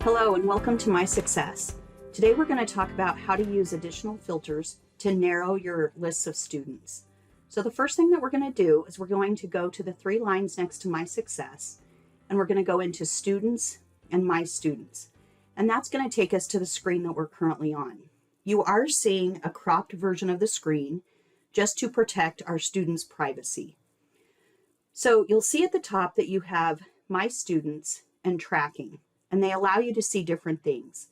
Hello and welcome to MySuccess. Today we're going to talk about how to use additional filters to narrow your lists of students. So the first thing that we're going to do is we're going to go to the three lines next to MySuccess, and we're going to go into Students and My Students. And that's going to take us to the screen that we're currently on. You are seeing a cropped version of the screen just to protect our students' privacy. So you'll see at the top that you have My Students and Tracking, and they allow you to see different things.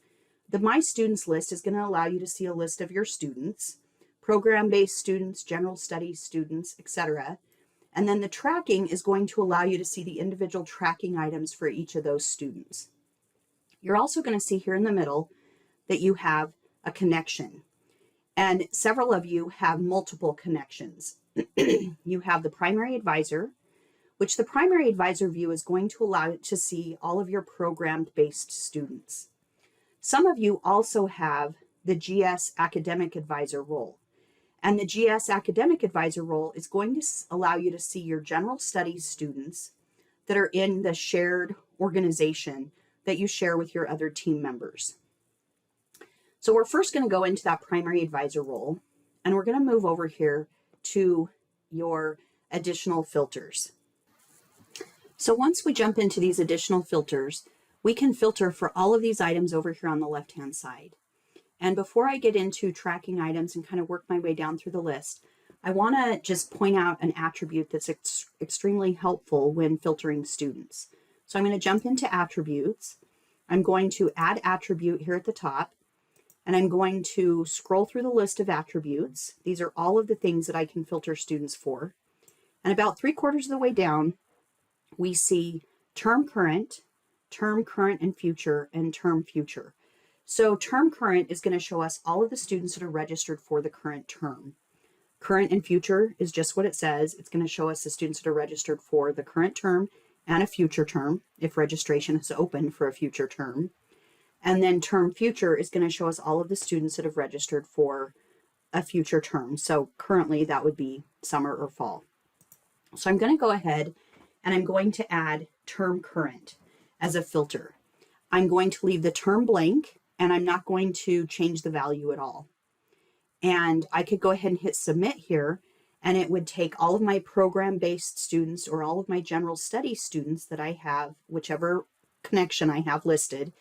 The My Students list is going to allow you to see a list of your students, program-based students, general studies students, etc. And then the Tracking is going to allow you to see the individual tracking items for each of those students. You're also going to see here in the middle that you have a connection. And several of you have multiple connections. You have the primary advisor, which the primary advisor view is going to allow it to see all of your program-based students. Some of you also have the GS Academic Advisor role. And the GS Academic Advisor role is going to allow you to see your general studies students that are in the shared organization that you share with your other team members. So we're first going to go into that primary advisor role, and we're going to move over here to your additional filters. So once we jump into these additional filters, we can filter for all of these items over here on the left-hand side. And before I get into tracking items and kind of work my way down through the list, I want to just point out an attribute that's extremely helpful when filtering students. So I'm going to jump into attributes. I'm going to add attribute here at the top, and I'm going to scroll through the list of attributes. These are all of the things that I can filter students for. And about 3/4 of the way down, we see term current and future, and term future. So term current is going to show us all of the students that are registered for the current term. Current and future is just what it says. It's going to show us the students that are registered for the current term and a future term, if registration is open for a future term. And then term future is going to show us all of the students that have registered for a future term. So currently that would be summer or fall. So I'm going to go ahead and I'm going to add term current as a filter. I'm going to leave the term blank, and I'm not going to change the value at all. And I could go ahead and hit submit here, and it would take all of my program-based students or all of my general studies students that I have, whichever connection I have listed,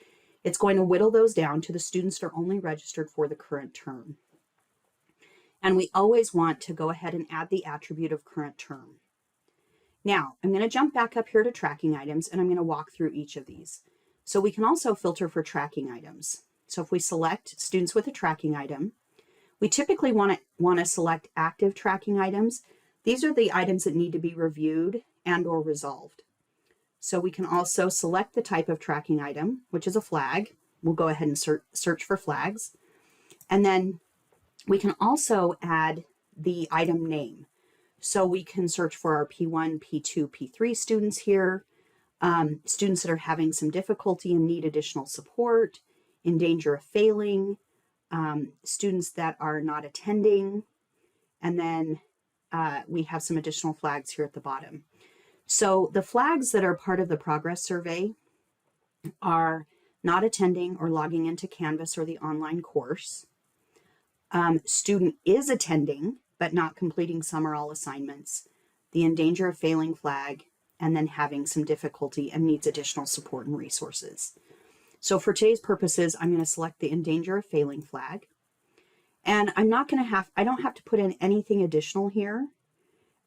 it's going to whittle those down to the students that are only registered for the current term. And we always want to go ahead and add the attribute of current term. Now, I'm going to jump back up here to tracking items, and I'm going to walk through each of these. So we can also filter for tracking items. So if we select students with a tracking item, we typically want to select active tracking items. These are the items that need to be reviewed and or resolved. So we can also select the type of tracking item, which is a flag. We'll go ahead and search for flags. And then we can also add the item name. So we can search for our P1, P2, P3 students here, students that are having some difficulty and need additional support, in danger of failing, students that are not attending, and then we have some additional flags here at the bottom. So the flags that are part of the progress survey are not attending or logging into Canvas or the online course. Student is attending, but not completing some or all assignments, the in danger of failing flag, and then having some difficulty and needs additional support and resources. So for today's purposes, I'm going to select the in danger of failing flag. And I don't have to put in anything additional here.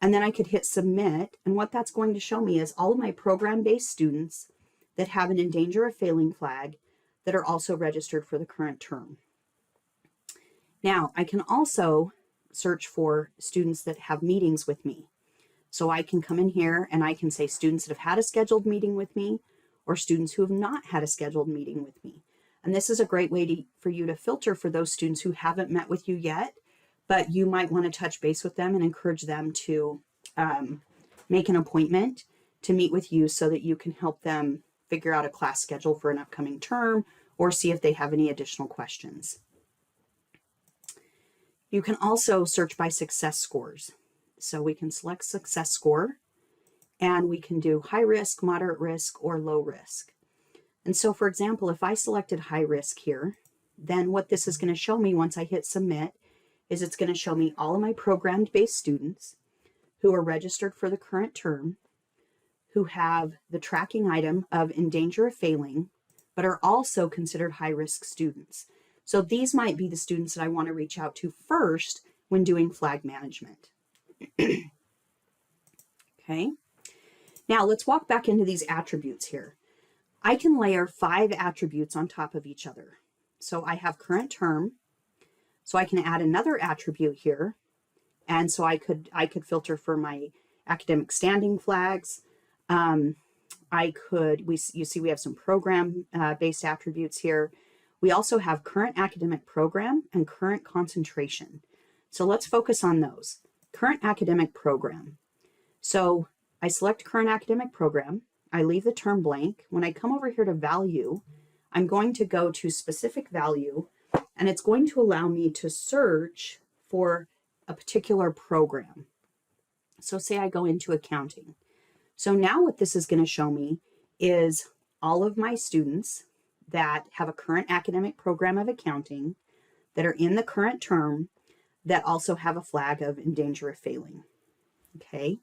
And then I could hit submit. And what that's going to show me is all of my program-based students that have an in danger of failing flag that are also registered for the current term. Now, I can also search for students that have meetings with me. So I can come in here and I can say students that have had a scheduled meeting with me or students who have not had a scheduled meeting with me. And this is a great way for you to filter for those students who haven't met with you yet, but you might want to touch base with them and encourage them to make an appointment to meet with you so that you can help them figure out a class schedule for an upcoming term or see if they have any additional questions. You can also search by success scores. So we can select success score, and we can do high risk, moderate risk, or low risk. And so, for example, if I selected high risk here, then what this is going to show me once I hit submit is it's going to show me all of my programmed-based students who are registered for the current term, who have the tracking item of in danger of failing, but are also considered high-risk students. So these might be the students that I want to reach out to first when doing flag management. Okay. Now let's walk back into these attributes here. I can layer 5 attributes on top of each other. So I have current term, so I can add another attribute here. And so I could filter for my academic standing flags. You see we have some program based attributes here. We also have current academic program and current concentration. So let's focus on those. Current academic program. So I select current academic program. I leave the term blank. When I come over here to value, I'm going to go to specific value, and it's going to allow me to search for a particular program. So say I go into accounting. So now what this is going to show me is all of my students that have a current academic program of accounting that are in the current term that also have a flag of in danger of failing. Okay.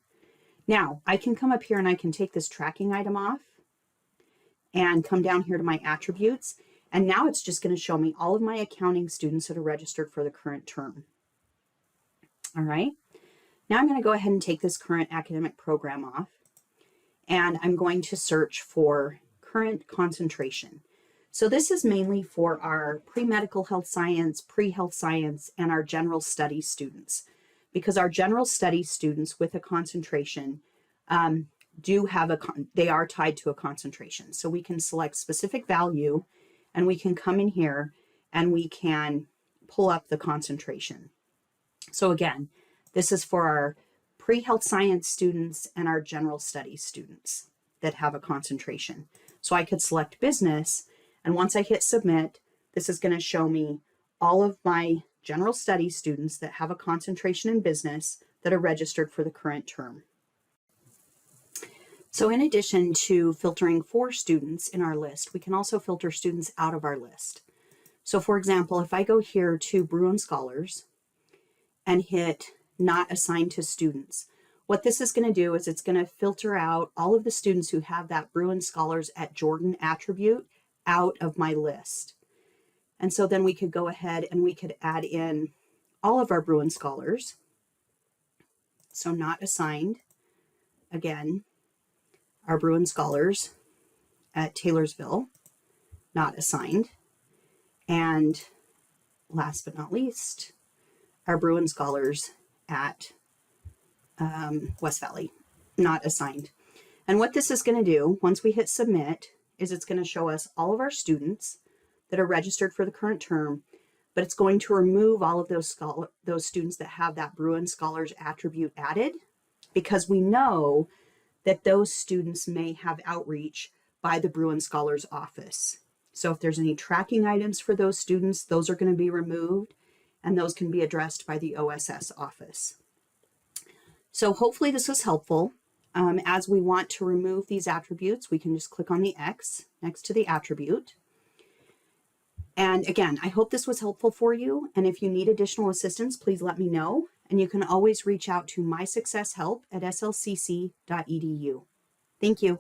Now I can come up here and I can take this tracking item off and come down here to my attributes. And now it's just going to show me all of my accounting students that are registered for the current term. All right. Now I'm going to go ahead and take this current academic program off, and I'm going to search for current concentration. So this is mainly for our pre-medical health science, pre-health science, and our general studies students, because our general studies students with a concentration they are tied to a concentration. So we can select specific value, and we can come in here and we can pull up the concentration. So again, this is for our pre-health science students and our general studies students that have a concentration. So I could select business, and once I hit submit, this is going to show me all of my general studies students that have a concentration in business that are registered for the current term. So in addition to filtering for students in our list, we can also filter students out of our list. So for example, if I go here to Bruin Scholars and hit not assigned to students, what this is going to do is it's going to filter out all of the students who have that Bruin Scholars at Jordan attribute out of my list. And so then we could go ahead and we could add in all of our Bruin Scholars. So not assigned, again, our Bruin Scholars at Taylorsville, not assigned. And last but not least, our Bruin Scholars at West Valley, not assigned. And what this is going to do, once we hit submit, is it's going to show us all of our students that are registered for the current term, but it's going to remove all of those students that have that Bruin Scholars attribute added, because we know that those students may have outreach by the Bruin Scholars office. So if there's any tracking items for those students, those are going to be removed, and those can be addressed by the OSS office. So hopefully this was helpful. As we want to remove these attributes, we can just click on the X next to the attribute. And again, I hope this was helpful for you. And if you need additional assistance, please let me know. And you can always reach out to MySuccessHelp at slcc.edu. Thank you.